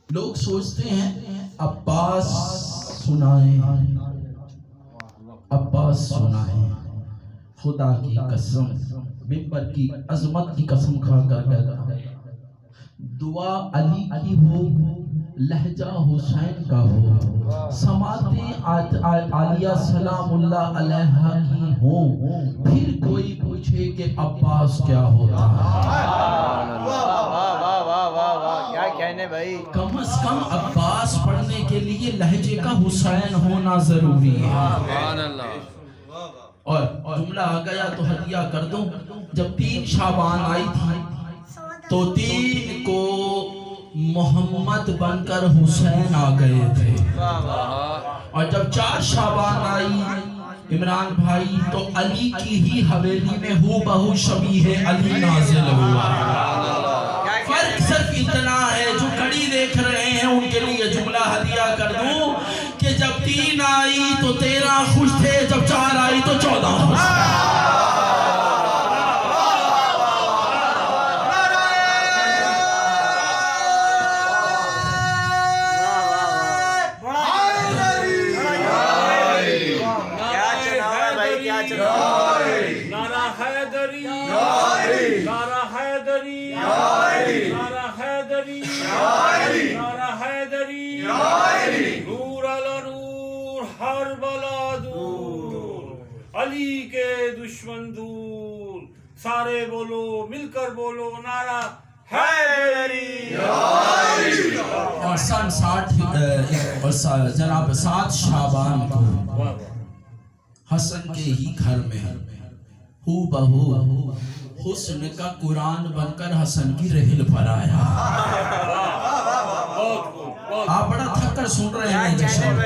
لوگ سوچتے ہیں عباس سنائیں، عباس سنائیں، خدا کی قسم ممبر کی عظمت کی قسم کھا کر کہتا ہوں، دعا علی کی ہو، لہجہ حسین کا ہو، سماعتیں عالیہ سلام اللہ علیہ کی ہوں، پھر کوئی پوچھے کہ عباس کیا ہوتا ہے۔ کم از کم عباس پڑھنے کے لیے لہجے کا حسین ہونا ضروری ہے۔ اور جملہ آ گیا تو ہدیہ کر دوں، جب 3 شعبان آئی تھی تو 3 کو محمد بن کر حسین آ گئے تھے، اور جب 4 شعبان آئی عمران بھائی تو علی کی ہی حویلی میں ہو بہو شبیہ علی نازل ہوا۔ فرق صرف اتنا ہے، جو کڑی دیکھ رہے ہیں ان کے لیے جملہ ہدیہ کر دوں کہ جب 3 آئی تو 13 خوش تھے، جب 4 آئی تو 14 خوش تھے۔ نعرہ حیدری، نعرہ حیدری، نعرہ حیدری، نعرہ حیدری، نور علی نور، ہر بلا دور، علی کے دشمن دور، سارے بولو مل کر بولو نعرہ حیدری۔ اور سن 60 جناب 7 شعبان کو حسن کے ہی گھر میں ہو بہو حسن کا قرآن بن کر حسن کی رحل پر آیا۔ آپ بڑا تھک کر سن رہے ہیں جشن،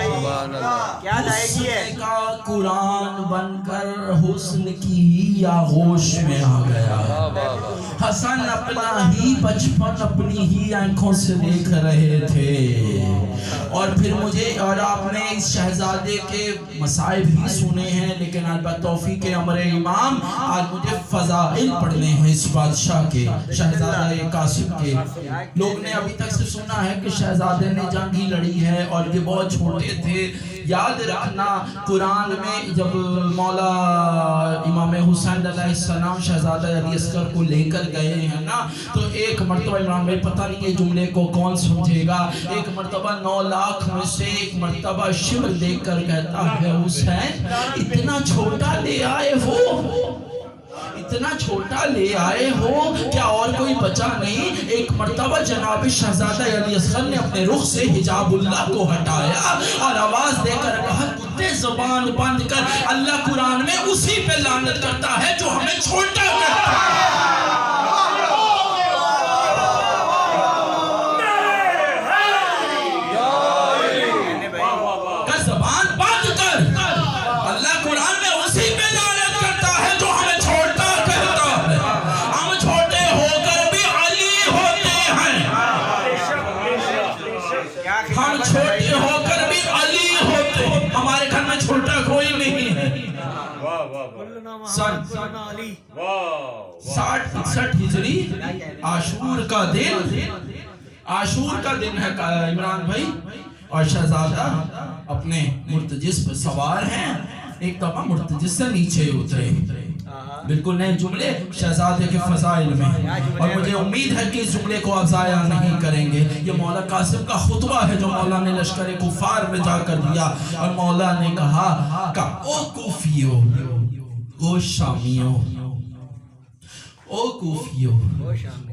حسن کا قرآن بن کر حسن کی ہی آغوش میں آ گیا۔ حسن اپنا ہی بچپن اپنی ہی آنکھوں سے دیکھ رہے تھے، اور پھر مجھے اور آپ نے اس شہزادے کے مصائب ہی سنے ہیں، لیکن البتہ توفیق امر امام آج مجھے فضائل پڑھنے ہیں اس بادشاہ کے، شہزادہ قاسم کے۔ لوگ نے ابھی تک سے سنا ہے کہ شہزادے نے جنگ ہی لڑی ہے اور یہ بہت چھوٹے تھے۔ یاد رکھنا قرآن میں جب مولا امام حسین علیہ السلام شہزادہ علی اصغر کو لے کر گئے ہیں نا، تو ایک مرتبہ عمران بھائی پتہ نہیں یہ جملے کو کون سمجھے گا، ایک مرتبہ 9 لاکھ میں سے ایک مرتبہ شبر دیکھ کر کہتا ہے حسین اتنا چھوٹا لے آئے ہو، اتنا چھوٹا لے آئے ہو، کیا اور کوئی بچا نہیں؟ ایک مرتبہ جناب شہزادہ علی اصغر نے اپنے رخ سے حجاب اللہ کو ہٹایا اور آواز دے کر کہا کتے زبان بند کر، اللہ قرآن میں اسی پہ لعنت کرتا ہے جو ہمیں چھوٹا کرتا ہے۔ ہم چھوٹے ہو کر بھی علی ہوتے، ہمارے گھر میں چھوٹا کوئی نہیں ہے۔ سن 60-61 ہجری عاشور کا دن ہے عمران بھائی، اور شہزادہ اپنے مرتجس پر سوار ہیں، ایک دفعہ مرتجس سے نیچے اترے، بالکل نئے جملے شہزادے کے فضائل میں، اور مجھے امید ہے کہ اس جملے کو آپ ضائع نہیں کریں گے۔ یہ مولا قاسم کا خطبہ ہے جو مولا نے لشکر کفار میں جا کر دیا، اور مولا نے کہا کہ او کوفیو، او شامیو، او کوفیو،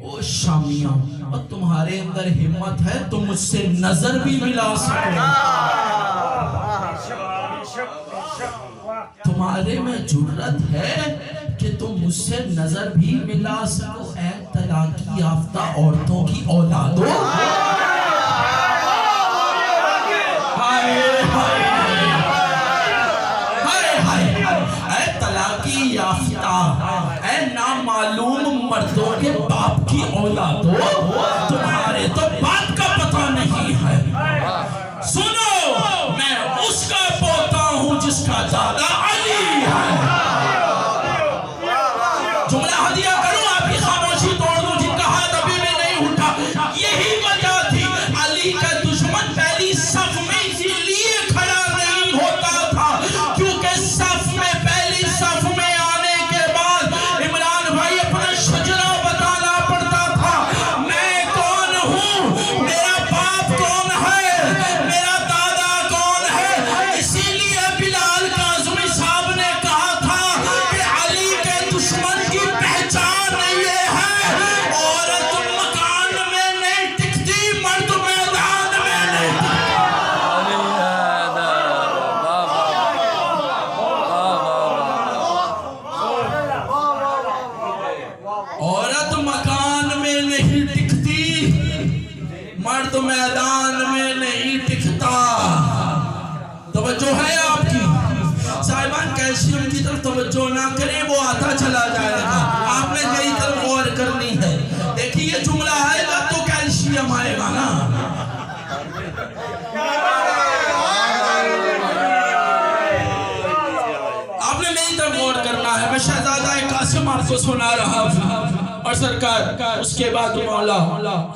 او شامیو، اور تمہارے اندر ہمت ہے تم مجھ سے نظر بھی ملا سکو، تمہارے میں جرت ہے کہ تم مجھ سے نظر بھی ملا سکو، اے طلاق یافتہ عورتوں کی اولادوں۔ اے طلاقی یافتہ، اے نامعلوم مردوں کے باپ کی اولادوں، تمہارے تو بات کا پتہ نہیں ہے۔ سنو، میں اس کا پوتا ہوں جس کا دادا علی ہے۔ جملہ ہدیہ کروں، آپ کی خاموشی توڑ دوں، جن کا ہاتھ ابھی بھی نہیں اٹھا، یہی ہوں میرا باپ کون ہے، میرا دادا کون ہے۔ اسی لیے بلال کاظمی صاحب نے کہا تھا کہ علی کے دشمن کی پہچان یہ ہے، عورت مکان میں نہیں ٹکتی، مرد میدان میں نہیں عورت مکان میں نہیں ٹکتی، مرد میدان میں نہیں ٹکتا۔ توجہ ہے آپ کی صاحبان، کیلشیم کی طرف توجہ نہ کریں، وہ آتا چلا جائے گا، آپ نے میری طرف غور کرنی ہے۔ دیکھیے یہ جملہ آئے گا تو کیلشیم آئے گا نا۔ آپ نے میری طرف غور کرنا ہے۔ میں شہزادہ قاسم آپ کو سنا رہا ہوں، اور سرکار اس کے بعد مولا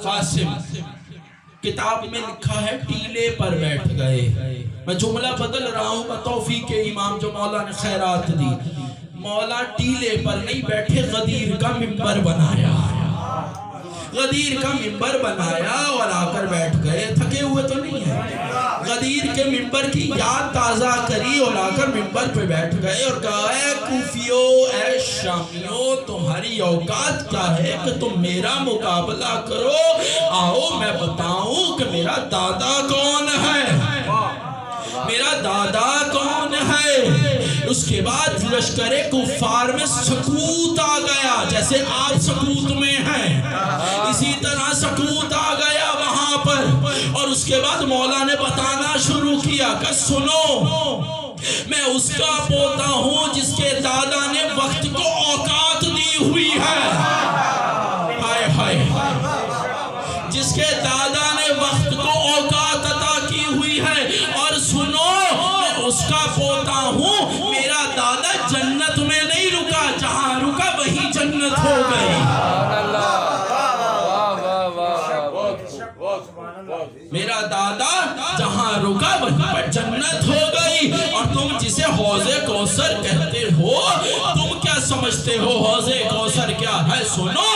قاسم کتاب میں لکھا ہے ٹیلے پر بیٹھ گئے۔ میں جملہ بدل رہا ہوں بتوفیق امام جو مولا نے خیرات دی۔ مولا ٹیلے پر نہیں بیٹھے، غدیر کا منبر بنایا، غدیر کا منبر بنایا اور آ کر بیٹھ گئے۔ تھکے ہوئے تو نہیں ہیں، غدیر کے منبر کی یاد تازہ کری اور آ کر منبر پہ بیٹھ گئے اور کہا اے کوفیو، اے شامیو، تمہاری اوقات کیا ہے کہ تم میرا مقابلہ کرو؟ آؤ میں بتاؤں کہ میرا دادا کون ہے، میرا دادا کون ہے۔ اس کے بعد لشکر کفار میں سکوت آ گیا، جیسے آپ سکوت میں ہیں اسی طرح سکوت آ گیا وہاں پر۔ اور اس کے بعد مولا نے بتانا شروع کیا کہ سنو، میں اس کا پوتا ہوں جس کے دادا نے وقت کو اوقات دی ہوئی ہے، ہائے ہائے، جس کے دادا نے وقت کو اوقات عطا کی ہوئی ہے۔ اور سنو، میں اس کا پوتا ہوں، میرا دادا جنت میں نہیں رکا، جہاں رکا وہی جنت ہو گئی۔ میرا دادا جہاں رکا وہاں پر جنت ہو گئی۔ اور تم جسے حوض کوثر کہتے ہو، تم کیا سمجھتے ہو حوض کوثر کیا ہے؟ سنو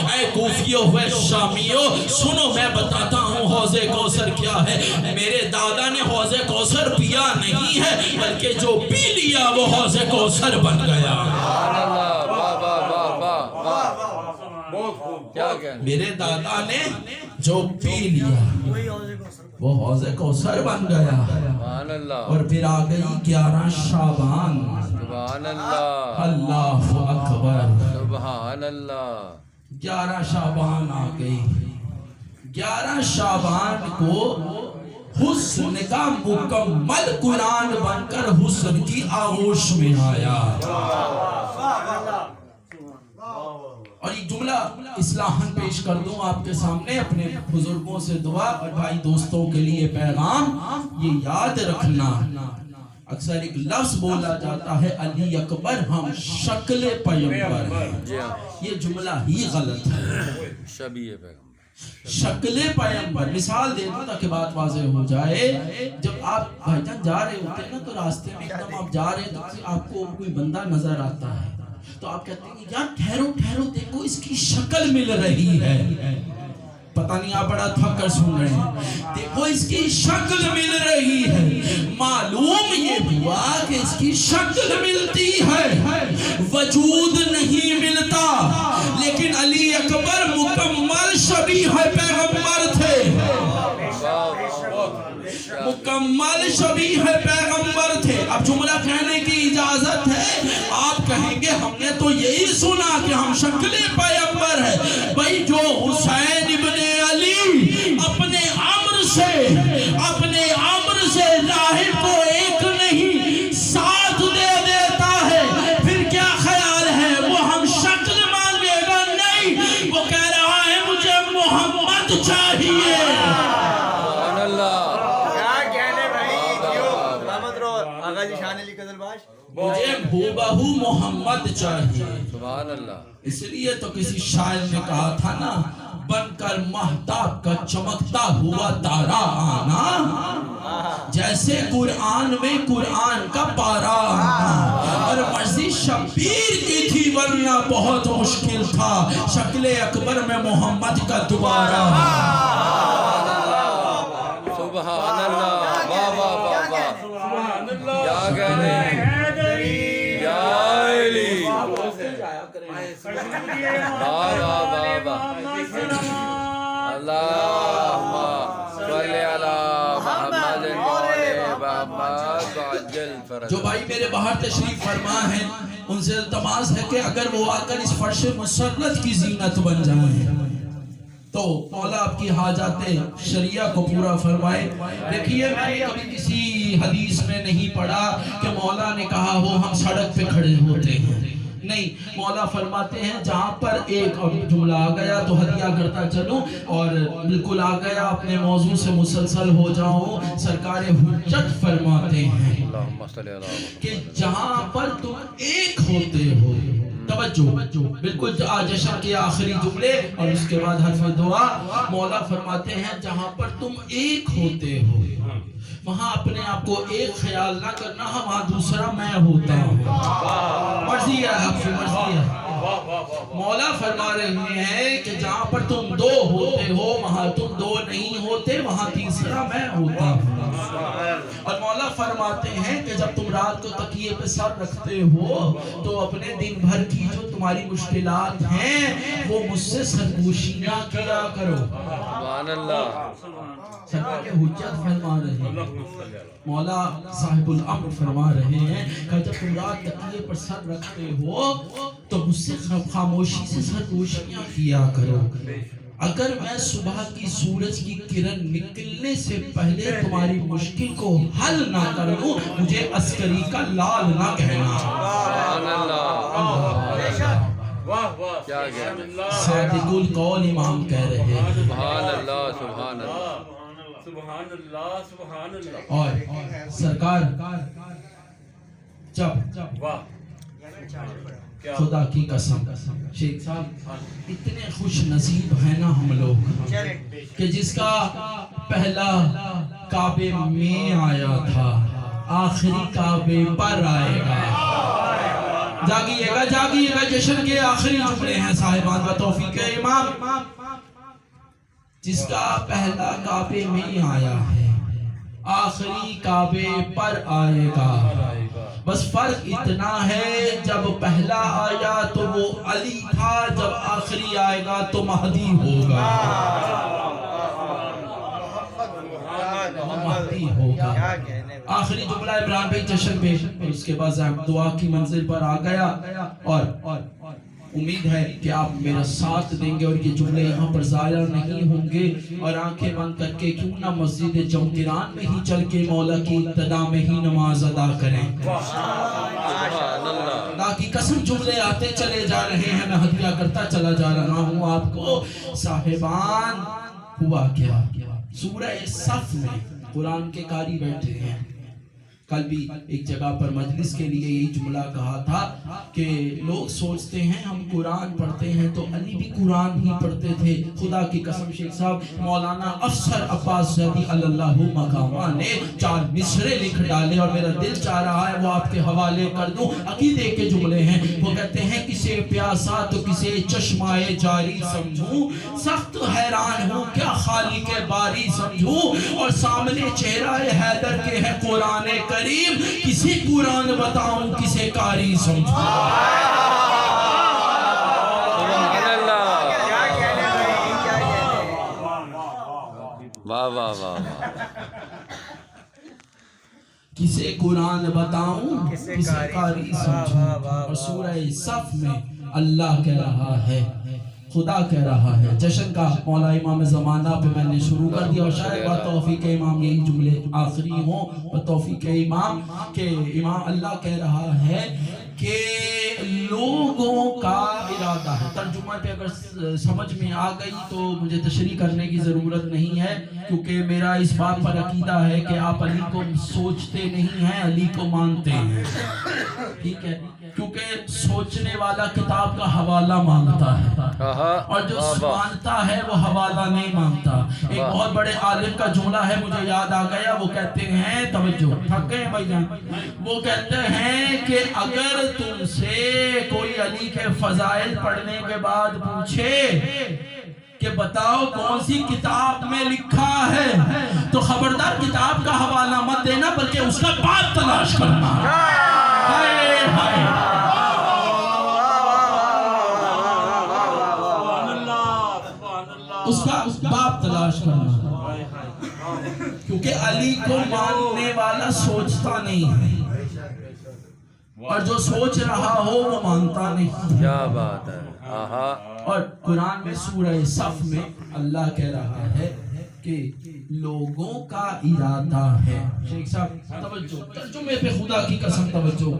اے کوفیو، اے شامیو، سنو میں بتاتا ہوں حوض کوثر کیا ہے۔ میرے دادا نے حوض کوثر پیا نہیں ہے، بلکہ جو پی لیا وہ حوض کوثر بن گیا۔ میرے دادا نے جو پی لیا وہ حوض کوثر بن گیا۔ اور پھر آ گئی 11 شعبان، اللہ اکبر، 11 شعبان آ گئی۔ 11 شعبان کو حسن کا مکمل قرآن بن کر حسن کی آغوش میں آیا۔ اور ایک جملہ اصلاحاً پیش کر دوں آپ کے سامنے، اپنے بزرگوں سے دعا اور بھائی دوستوں کے لیے پیغام، یہ یاد رکھنا اکثر ایک لفظ بولا جاتا ہے علی اکبر ہم شکل پیغمبر ہیں، یہ جملہ ہی غلط ہے۔ شکل پیغمبر، مثال دے دوں تاکہ بات واضح ہو جائے۔ جب آپ بھائی جان جا رہے ہوتے ہیں نا تو راستے میں ایک دم آپ جا رہے ہیں تو آپ کو کوئی بندہ نظر آتا ہے، تو آپ کہتے ہیں یار ٹھہرو ٹھہرو، دیکھو اس کی شکل مل رہی ہے۔ پتہ نہیں آپ بڑا تھک کر سن رہے ہیں، دیکھو اس کی شکل مل رہی ہے۔ معلوم یہ ہوا کہ اس کی شکل ملتی ہے، وجود نہیں ملتا، لیکن علی اکبر مکمل شبیہ پیغمبر تھے، مکمل شبیہ پیغمبر تھے۔ اب جملہ کہنے کی اجازت ہے، آپ کہیں گے ہم نے تو یہی سنا کہ ہم شکل پیغمبر ہیں۔ بھائی جو حسین ابن علی اپنے عمر سے راہب کو ایک نہیں 7 دے دیتا ہے، پھر کیا خیال ہے وہ ہم شکل مانگے گا؟ نہیں، وہ کہہ رہا ہے مجھے محمد چاہیے۔ مجھے بہو محمد چاہیے۔ اس لیے تو کسی شاعر نے کہا تھا نا، بن کر مہتاب کا چمکتا ہوا تارا آنا، جیسے قرآن میں قرآن کا پارا آنا۔ اور مرضی شبیر کی تھی ورنہ بہت مشکل تھا شکل اکبر میں محمد کا دوبارہ سبحان اللہ واہ واہ واہ واہ سبحان اللہ کیا کہنے یا علی واہ واہ واہ واہ اللہم صلی علی محمد جو بھائی میرے باہر تشریف فرما ہے ان سے التماس ہے کہ اگر وہ آ کر اس فرش مسرت کی زینت بن جائیں تو مولا آپ کی حاجات شریعہ کو پورا فرمائے. دیکھیے میں نے کبھی کسی حدیث میں نہیں پڑھا کہ مولا نے کہا ہو ہم سڑک پہ کھڑے ہوتے ہیں, نہیں, مولا فرماتے ہیں جہاں پر ایک جملہ آ گیا تو ہدیہ کرتا چلوں اور بالکل آ گیا اپنے موضوع سے مسلسل ہو جاؤں. سرکار حجت فرماتے ہیں کہ جہاں پر تم ایک ہوتے ہو, توجہ بالکل جشن کے آخری جملے اور اس کے بعد حرف دعا, مولا فرماتے ہیں جہاں پر تم ایک ہوتے ہو وہاں اپنے آپ کو ایک خیال نہ کرنا, وہاں دوسرا میں ہوتا ہوں. مرضی ہے آپ سے, مرضی ہے. مولا فرما رہے ہیں کہ جہاں پر تم دو ہوتے ہو وہاں تم دو نہیں ہوتے, وہاں تیسرا میں ہوتا ہوں. اور مولا فرماتے ہیں کہ جب تم رات کو تکیے پہ سر رکھتے ہو تو اپنے دن بھر کی جو تمہاری مشکلات ہیں وہ مجھ سے سرگوشیاں کیا کرو. سبحان اللہ. سرکار کے حجت فرما رہے ہیں, مولا صاحب الامر فرما رہے ہیں کہ جب تم رات تکیے پر سر رکھتے ہو تو مجھ سے خاموشی سے سرگوشیاں کیا کرو. اگر میں صبح کی سورج کی کرن نکلنے سے پہلے تمہاری مشکل کو حل نہ کر دوں مجھے عسکری کا لال نہ کہنا. سبحان اللہ. کیا کہنا, صادق القول امام کہہ رہے ہیں. سبحان اللہ سبحان اللہ سبحان اللہ سبحان اللہ. اور سرکار جب واہ خدا کی قسم شیخ صاحب اتنے خوش نصیب ہیں نا ہم لوگ کہ جس کا پہلا کعبے میں آیا تھا آخری کعبے پر آئے گا. جاگیے گا جاگیے گا, جشن کے آخری جملے ہیں صاحبان و توفیق امام. جس کا پہلا کعبے میں آیا ہے آخری کعبے پر آئے گا. بس فرق اتنا ہے جب پہلا آیا تو وہ علی تھا, جب آخری آئے گا تو مہدی ہوگا. مہدی ہوگا. آخری جملہ عمران بھائی جشن پہ, اس کے بعد دعا کی منزل پر آ گیا اور امید ہے کہ آپ میرا ساتھ دیں گے اور یہ جملے یہاں پر ضائع نہیں ہوں گے. اور آنکھیں بند کر کے کیوں نہ مسجد جمگران میں ہی چل کے مولا کی ابتدا میں ہی نماز ادا کریں. اللہ کی قسم جملے آتے چلے جا رہے ہیں, میں ہدیہ کرتا چلا جا رہا ہوں آپ کو. صاحبان ہوا کیا, سورہ صف میں قرآن کے قاری بیٹھے ہیں. کل بھی ایک جگہ پر مجلس کے لیے یہی جملہ کہا تھا کہ لوگ سوچتے ہیں ہم قرآن پڑھتے ہیں تو علی بھی قرآن ہی پڑھتے تھے. خدا کی قسم شیخ صاحب مولانا افسر عباس زیدی اللہ مقامہ نے 4 مصرے لکھ ڈالے اور میرا دل چاہ رہا ہے وہ آپ کے حوالے کر دوں. عقیدے کے جملے ہیں. وہ کہتے ہیں کسے پیاسا تو کسے چشمائے جاری سمجھوں, سخت حیران ہوں کیا خالق باری سمجھوں, اور سامنے چہرہ حیدر کے ہے قرآن کریم, کسی قرآن بتاؤں کسے قاری سمجھوں. واہ واہ واہ. کسے قرآن بتاؤں کسے قاری سمجھوں. اور سورہ صف میں اللہ کہہ رہا ہے, خدا کہہ رہا ہے. جشن کا مولا امام زمانہ پہ میں نے شروع کر دیا اور شاید بتوفیق امام یہی جملے آخری ہوں. بتوفیق امام کہ امام اللہ کہہ رہا ہے کہ لوگوں کا ارادہ ہے. ترجمہ پہ اگر سمجھ میں آ گئی تو مجھے تشریح کرنے کی ضرورت نہیں ہے, کیونکہ میرا اس بات پر عقیدہ ہے کہ آپ علی کو سوچتے نہیں ہیں, علی کو مانتے ہیں. ٹھیک ہے, کیونکہ سوچنے والا کتاب کا حوالہ مانگتا ہے اور جو مانتا ہے وہ حوالہ نہیں مانگتا. ایک بہت بڑے عالم کا جملہ ہے مجھے یاد آ گیا. وہ کہتے ہیں, توجہ تھک گئے بھائی جان, وہ کہتے ہیں کہ اگر تم سے کوئی علی کے فضائل پڑھنے کے بعد پوچھے کہ بتاؤ کون سی کتاب میں لکھا ہے, تو خبردار کتاب کا حوالہ مت دینا بلکہ اس کا باب تلاش کرنا. ہائے ہائے, اس کا باب تلاش کرنا, کیونکہ علی کو ماننے والا سوچتا نہیں ہے اور جو سوچ رہا ہو وہ مانتا نہیں. کیا بات ہے. اور قرآن میں سورہ صف میں اللہ کہہ رہا ہے کہ لوگوں کا ارادہ ہے. شیخ صاحب توجہ, ترجمے پہ خدا کی قسم توجہ.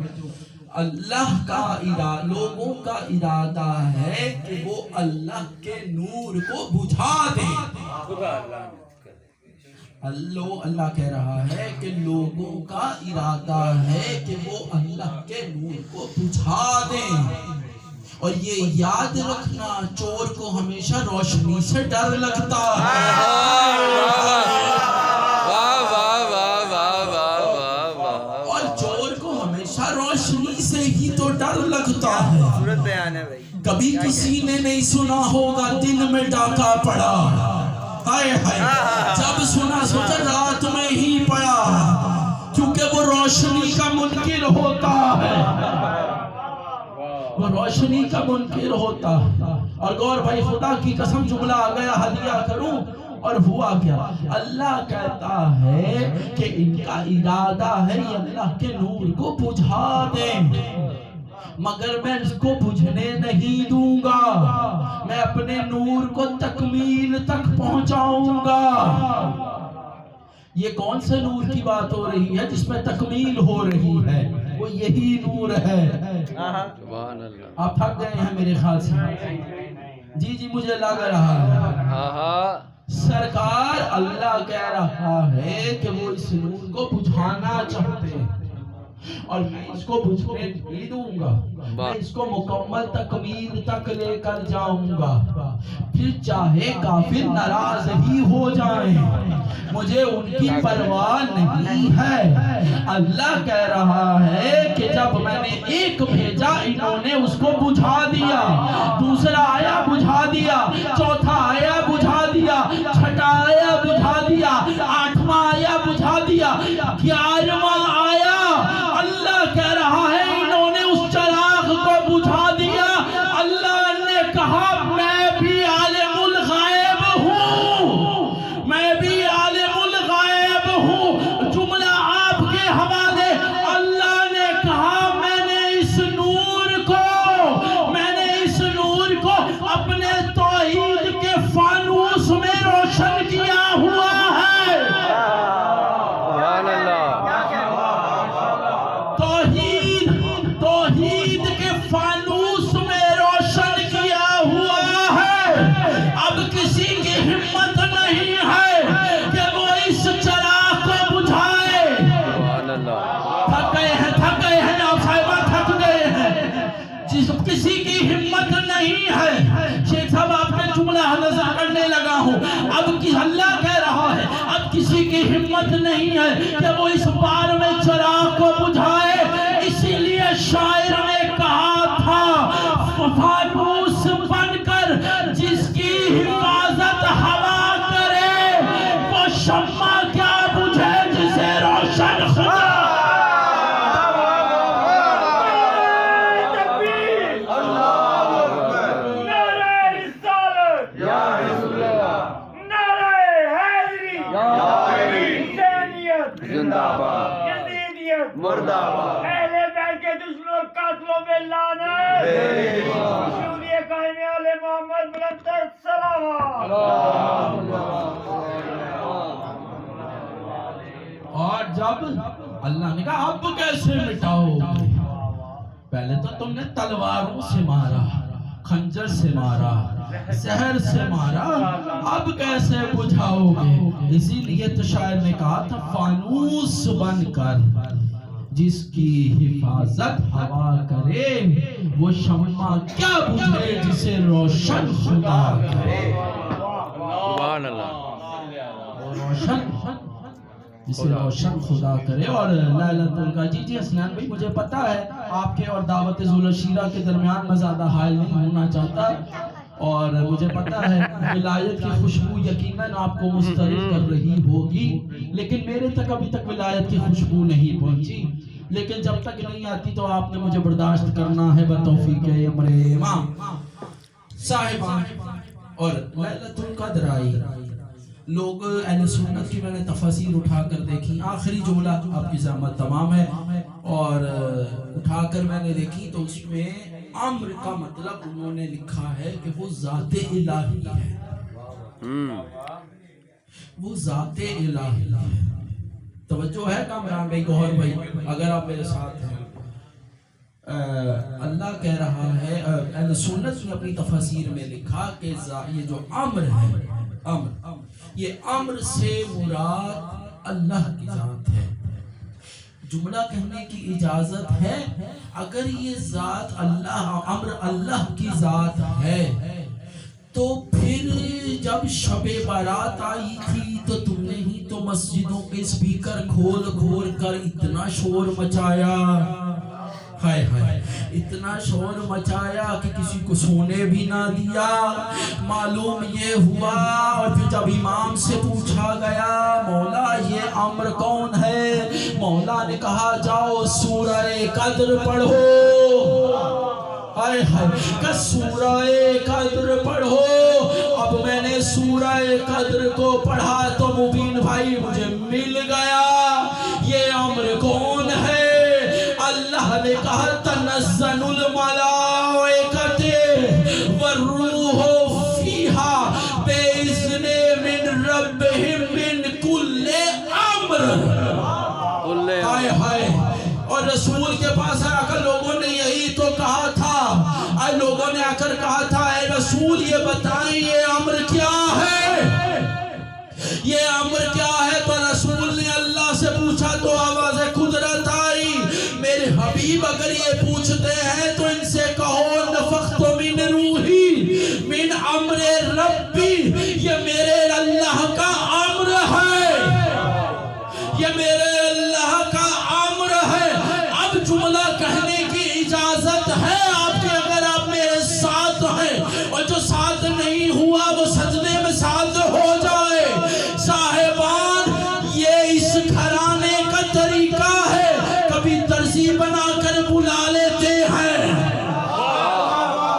اللہ کا ارادہ, لوگوں کا ارادہ ہے کہ وہ اللہ کے نور کو بجھا دیں. اللہ کہہ رہا ہے کہ لوگوں کا ارادہ ہے کہ وہ اللہ کے نور کو بجھا دیں. اور یہ یاد رکھنا, چور کو ہمیشہ روشنی سے ڈر لگتا ہے اور چور کو ہمیشہ روشنی سے ہی تو ڈر لگتا ہے. کبھی کسی نے نہیں سنا ہوگا دن میں ڈاکہ پڑا, ہائے ہائے, جب سنا سوچا رات میں ہی پڑا, کیونکہ وہ روشنی کا منکر ہوتا ہے, وہ روشنی کا منکر ہوتا ہے. اور غور بھائی خدا کی قسم جملہ آ گیا ہدیہ کروں, اور ہوا کیا, اللہ کہتا ہے کہ ان کا ارادہ ہے یہ اللہ کے نور کو بجھا دیں, مگر میں اس کو بجھنے نہیں دوں گا, میں اپنے نور کو تکمیل تک پہنچاؤں گا. یہ کون سے نور کی بات ہو رہی ہے جس میں تکمیل ہو رہی ہے؟ وہ یہی نور ہے. آپ تھک گئے ہیں میرے خیال سے. جی مجھے لگ رہا ہے سرکار اللہ کہہ رہا ہے کہ وہ اس نور کو بجھانا چاہتے ہیں اور میں اس کو بجھنے نہیں دوں گا, میں اس کو مکمل تکمیل تک لے کر جاؤں گا. پھر چاہے کافر ناراض ہی ہو جائیں, مجھے ان کی پرواہ نہیں ہے. اللہ کہہ رہا ہے کہ جب میں نے ایک بھیجا انہوں نے اس کو بجھا دیا, دوسرا آیا بجھا دیا, چوتھا آیا بجھا دیا, چھٹا آیا بجھا دیا, آٹھواں آیا بجھا دیا, 11واں آیا. اللہ کہہ رہا ہے انہوں نے اس چراغ کو بجھا دیا. اللہ نے کہا میں بھی عالم الغیب ہوں, میں بھی عالم الغیب ہوں. جملہ آپ کے حوالے, اللہ نے کہا میں نے اس نور کو اپنے توحید کے فانوس میں روشن کیا ہوا ہے. توحید کے فانوس میں روشن کیا ہوا ہے. اب کسی کی ہمت نہیں ہے کہ وہ اس چراغ کو بجھائے. تھک گئے ہیں آپ صاحبہ, تھک گئے ہیں. کسی کی ہمت نہیں ہے. شیخ صاحب آپ نے جملہ نظر کرنے لگا ہوں. اب اللہ کہہ رہا ہے اب کسی کی ہمت نہیں ہے کہ وہ اس بار میں چراغ کو بجھائے. اسی لیے شاعر نے کہا تھا فانوس بن کر جس کی حفاظت ہوا کرے, وہ شمع کیا بجھے جسے روشن خدا. مرداباد اہل بیت کے دشمنوں قاتلوں میں لعنت. شکریہ قائم آل محمد بلندر سلام. اور جب اللہ نے کہا اب کیسے مٹاؤ گے, پہلے تو تم نے تلواروں سے مارا, خنجر سے مارا, زہر سے مارا, اب کیسے بجھاؤ گے. اسی لیے تو شاعر نے کہا تھا فانوس بن کر جس کی حفاظت ہوا کرے وہ شمع کیا بجھے جسے روشن خدا کرے سبحان اللہ جسے روشن خدا کرے. اور لیلۃ القدر جی حسنین بھائی مجھے پتا ہے آپ کے اور دعوت ذوالشیرہ کے درمیان میں زیادہ حائل نہیں ہونا چاہتا اور مجھے پتا ہے ولایت کی خوشبو یقیناً آپ کو مسترد کر رہی ہوگی لیکن میرے تک ابھی تک ولایت کی خوشبو نہیں پہنچی لیکن جب تک نہیں آتی تو آپ نے مجھے برداشت کرنا ہے بتوفیق امر امام صاحبان. اور لیلۃ القدر آئی لوگ اہل سنت کی میں نے تفاسیر اٹھا کر دیکھی آخری جملہ آپ کی زحمت تمام ہے اور اٹھا کر میں نے دیکھی تو اس میں امر کا مطلب انہوں نے لکھا ہے کہ وہ ذات الہی ہے وہ ذات الہی ہے. توجہ ہے کامران بھائی گوہر بھائی اگر آپ میرے ساتھ ہیں اللہ کہہ رہا ہے اہل سنت نے اپنی تفاسیر میں لکھا کہ یہ جو امر ہے امر یہ امر سے مراد اللہ کی ذات ہے. جملہ کہنے کی اجازت ہے اگر یہ ذات اللہ امر اللہ کی ذات ہے تو پھر جب شب بارات آئی تھی تو تم نے ہی تو مسجدوں کے اسپیکر کھول کھول کر اتنا شور مچایا ہائے ہائے اتنا شور مچایا کہ کسی کو سونے بھی نہ دیا. معلوم یہ ہوا اور پھر جب امام سے پوچھا گیا مولا یہ امر کون ہے مولا نے کہا جاؤ سورہ قدر پڑھو ہائے ہائے کہ سورہ قدر پڑھو. اب میں نے سورہ قدر کو پڑھا تو مبین بھائی مجھے مل گیا یہ امر کون ہے. اللہ نے کہا تنزل الملائکۃ والروح فیہا بإذن من ربہم من کل امر. ہائے ہائے اور رسول کے پاس آ کر لوگوں نے یہی تو کہا تھا لوگوں نے آ کر کہا تھا اے رسول یہ بتائیں یہ امر کیا ہے یہ امر کیا ہے. تو رسول نے اللہ سے پوچھا تو آواز قدرت آئی میرے حبیب اگر یہ پوچھتے ہیں تو ان سے کہو نفخت من روحی من امر ربی یہ میرے اللہ کا امر ہے یہ میرے اللہ کا امر ہے. اب جملہ کہنے کی اجازت ہے آپ کے اگر آپ میرے ساتھ ہیں اور جو ساتھ نہیں ہوا وہ سجدے میں ساتھ ہو جائے. صاحبان یہ اس گھرانے کا طریقہ ہے کبھی ترسی بنا کر بلا لیتے ہیں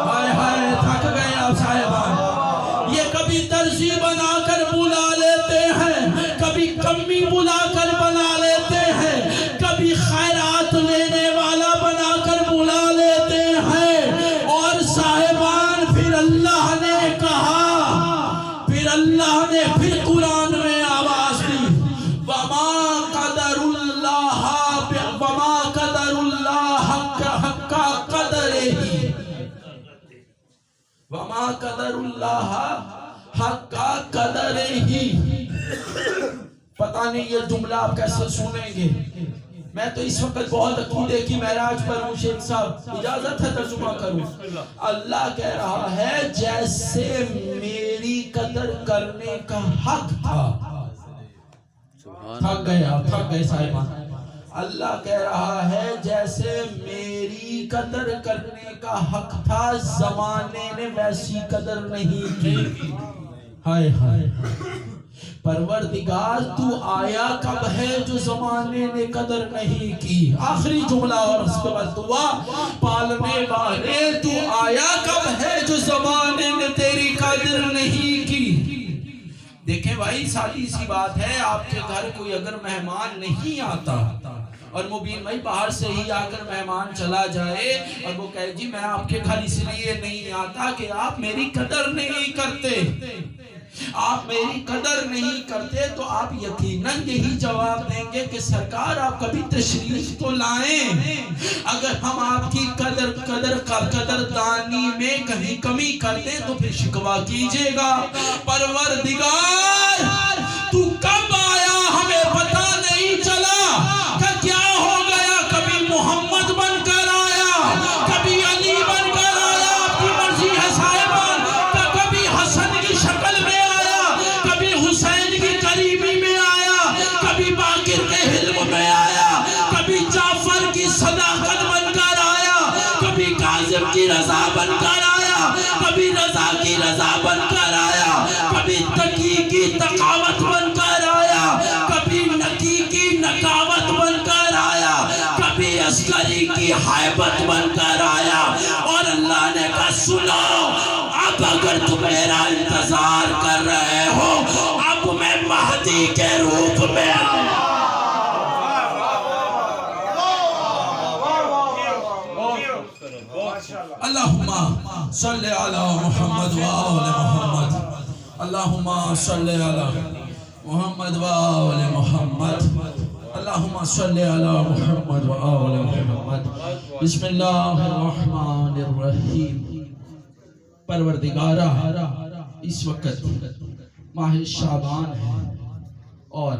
ہائے ہائے تھک گئے آپ صاحبان یہ کبھی ترسی بنا کر بلا لیتے ہیں کبھی کمی بلا کر بنا لیتے ہیں کبھی خیرات لینے والا بنا کر بلا لیتے ہیں. اور صاحبان پھر اللہ نے کہا پھر اللہ نے پھر قرآن میں آواز دی وما قدر اللہ حق قدرہ وما قدر اللہ حق قدرہ. پتہ نہیں یہ جملہ آپ کیسے سنیں گے میں تو اس وقت بہت عقیدے کی معراج پر ہوں. شیخ صاحب اجازت ہے ترجمہ کروں. اللہ کہہ رہا ہے جیسے میری قدر کرنے کا حق تھا تھک گئے آپ تھک گئے صاحبان. اللہ کہہ رہا ہے جیسے میری قدر کرنے کا حق تھا زمانے نے ویسی قدر نہیں کی. ہائے ہائے پروردگار تو آیا کب ہے جو زمانے نے قدر نہیں کی. آخری جملہ اور اس کے بعد دعا پالنے والے تو آیا کب ہے جو زمانے نے تیری قدر نہیں کی. دیکھیں بھائی ساری سی بات ہے آپ کے گھر کوئی اگر مہمان نہیں آتا اور مبین بھائی باہر سے ہی آ کر مہمان چلا جائے اور وہ کہے جی میں آپ کے گھر اس لیے نہیں آتا کہ آپ میری قدر نہیں کرتے آپ میری قدر نہیں کرتے تو آپ یقیناً یہی جواب دیں گے کہ سرکار آپ کبھی تشریف تو لائیں. اگر ہم آپ کی قدر دانی میں کہیں کمی کرتے تو پھر شکوہ کیجئے گا. پروردگار تو کب آیا ہمیں پتہ نہیں چلا کہ کیا ہو گیا کی رضا بن کر آیا، کبھی رضا کی رضا بن کر آیا، کبھی تقی کی تقاوت بن کر آیا، کبھی نکی کی نکاوت بن کر آیا، کبھی عسکری کی حیبت بن کر آیا۔ اور اللہ نے کہا سنو، اب اگر تم میرا انتظار کر رہے ہو، اب میں مہدی کے روپ میں اللہم صلی علی محمد و آل محمد، اللہم صلی علی محمد و آل محمد، اللہم صلی علی محمد و آل محمد۔ بسم اللہ الرحمن الرحیم۔ پروردگارہ، اس وقت ماہ شعبان ہے اور